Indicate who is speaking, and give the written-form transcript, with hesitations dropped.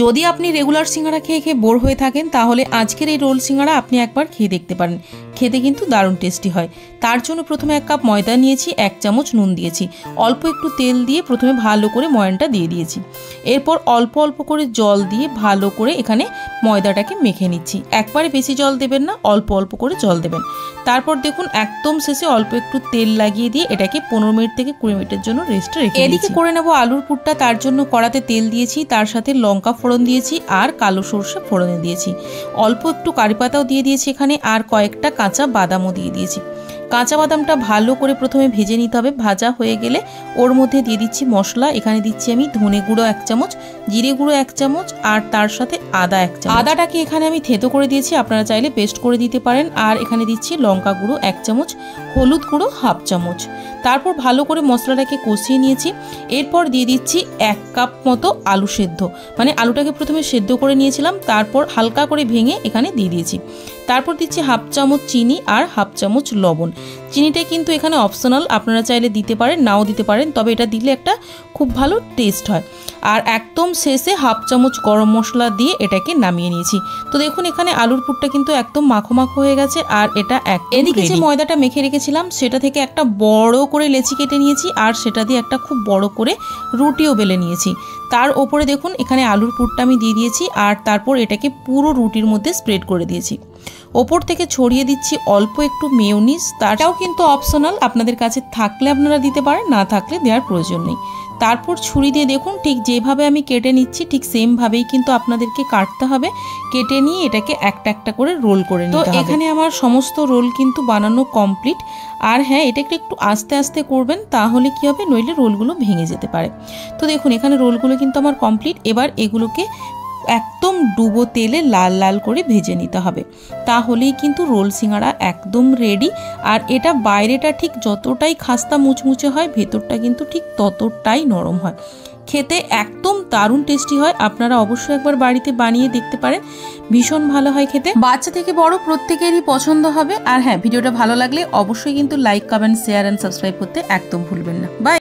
Speaker 1: যদি আপনি রেগুলার সিঙ্গাড়া খেয়ে খেয়ে বোর হয়ে থাকেন তাহলে আজকের এই রোল সিঙ্গাড়া আপনি একবার খেয়ে দেখতে পারেন। খেতে কিন্তু দারুণ টেস্টি হয়। তার জন্য প্রথমে 1 কাপ ময়দা নিয়েছি, 1 চামচ নুন দিয়েছি, অল্প একটু তেল দিয়ে প্রথমে ভালো করে ময়ানটা দিয়ে দিয়েছি। এরপর অল্প অল্প করে জল দিয়ে ভালো করে এখানে ময়দাটাকে মেখে নিচ্ছি। একবারে বেশি জল দেবেন না, অল্প অল্প করে জল দেবেন। তারপর দেখুন একদম শেষে অল্প একটু তেল লাগিয়ে দিয়ে এটাকে 15 মিনিট থেকে 20 মিনিটের জন্য রেস্টে রেখে দিয়েছি। এদিকে করে নেব আলুর পুরটা। তার জন্য কড়াতে তেল দিয়েছি, তার সাথে লঙ্কা ফোড়ন দিয়েছি আর কালো সরষে ফোড়নে দিয়েছি, অল্প একটু কারি পাতাও দিয়ে দিয়েছি এখানে, আর কয়েকটা কাঁচা বাদামও দিয়ে দিয়েছি। কাঁচা বাদামটা ভালো করে প্রথমে ভেজে নিতে হবে। ভাজা হয়ে গেলে ওর মধ্যে দিয়ে দিচ্ছি মশলা। এখানে দিচ্ছি আমি ধনে গুঁড়ো 1 চামচ, জিরে গুঁড়ো 1 চামচ আর তার সাথে আদা 1 চামচ। আদাটাকে এখানে আমি থেতো করে দিয়েছি, আপনারা চাইলে পেস্ট করে দিতে পারেন। আর এখানে দিচ্ছি লঙ্কা গুঁড়ো 1 চামচ, হলুদ গুঁড়ো 1/2 চামচ। তারপর ভালো করে মশলাটাকে কষিয়ে নিয়েছি। এরপর দিয়ে দিচ্ছি 1 কাপ মতো আলু সেদ্ধ, মানে আলুটাকে প্রথমে সেদ্ধ করে নিয়েছিলাম, তারপর হালকা করে ভেঙে এখানে দিয়ে দিয়েছি। তারপর দিচ্ছি 1/2 চামচ চিনি আর 1/2 চামচ লবণ। চিনিটা কিন্তু এখানে অপশনাল, আপনারা চাইলে দিতে পারেন নাও দিতে পারেন, তবে এটা দিলে একটা খুব ভালো টেস্ট হয়। আর একদম শেষে 1/2 চামচ গরম মশলা দিয়ে এটাকে নামিয়ে নিয়েছি। তো দেখুন এখানে আলুর পুরটা কিন্তু একদম মাখো মাখো হয়ে গেছে আর এটা এদিকে যে ময়দাটা মেখে রেখেছিলাম সেটা থেকে একটা বড় করে লেচি কেটে নিয়েছি আর সেটা দিয়ে একটা খুব বড় করে রুটিও বেলে নিয়েছি। তার ওপরে দেখুন এখানে আলুর পুরটা আমি দিয়ে দিয়েছি আর তারপর এটাকে পুরো রুটির মধ্যে স্প্রেড করে দিয়েছি। ওপর থেকে ছড়িয়ে দিচ্ছি অল্প একটু মেয়োনিজ, তাটাও কিন্তু অপশনাল, আপনাদের কাছে থাকলে আপনারা দিতে পারেন, না থাকলে দেওয়ার প্রয়োজন নেই। তারপর ছুরি দিয়ে দেখুন ঠিক যেভাবে আমি কেটে নিচ্ছি ঠিক সেমভাবেই কিন্তু আপনাদেরকে কাটতে হবে। কেটে নিয়ে এটাকে একটা একটা করে রোল করে নিতে হবে। তো এখানে আমার সমস্ত রোল কিন্তু বানানো কমপ্লিট। আর হ্যাঁ, এটাকে একটু আস্তে আস্তে করবেন, তাহলে কি হবে, নইলে রোলগুলো ভেঙে যেতে পারে। তো দেখুন এখানে রোলগুলো কিন্তু আমার কমপ্লিট। এবার এগুলোকে একদম ডুবো তেলে লাল লাল করে ভেজে নিতে হবে, তাহলেই কিন্তু রোল সিঙ্গাড়া একদম রেডি। আর এটা বাইরেটা ঠিক যতটাই খাস্তা মুচমুচে হয়, ভেতরটা কিন্তু ঠিক ততটাই নরম হয়। খেতে একদম দারুণ টেস্টি হয়। আপনারা অবশ্যই একবার বাড়িতে বানিয়ে দেখতে পারেন, ভীষণ ভালো হয় খেতে। বাচ্চা থেকে বড় প্রত্যেকেরই পছন্দ হবে। আর হ্যাঁ, ভিডিওটা ভালো লাগলে অবশ্যই কিন্তু like, comment, share and subscribe করতে একদম ভুলবেন না। বাই।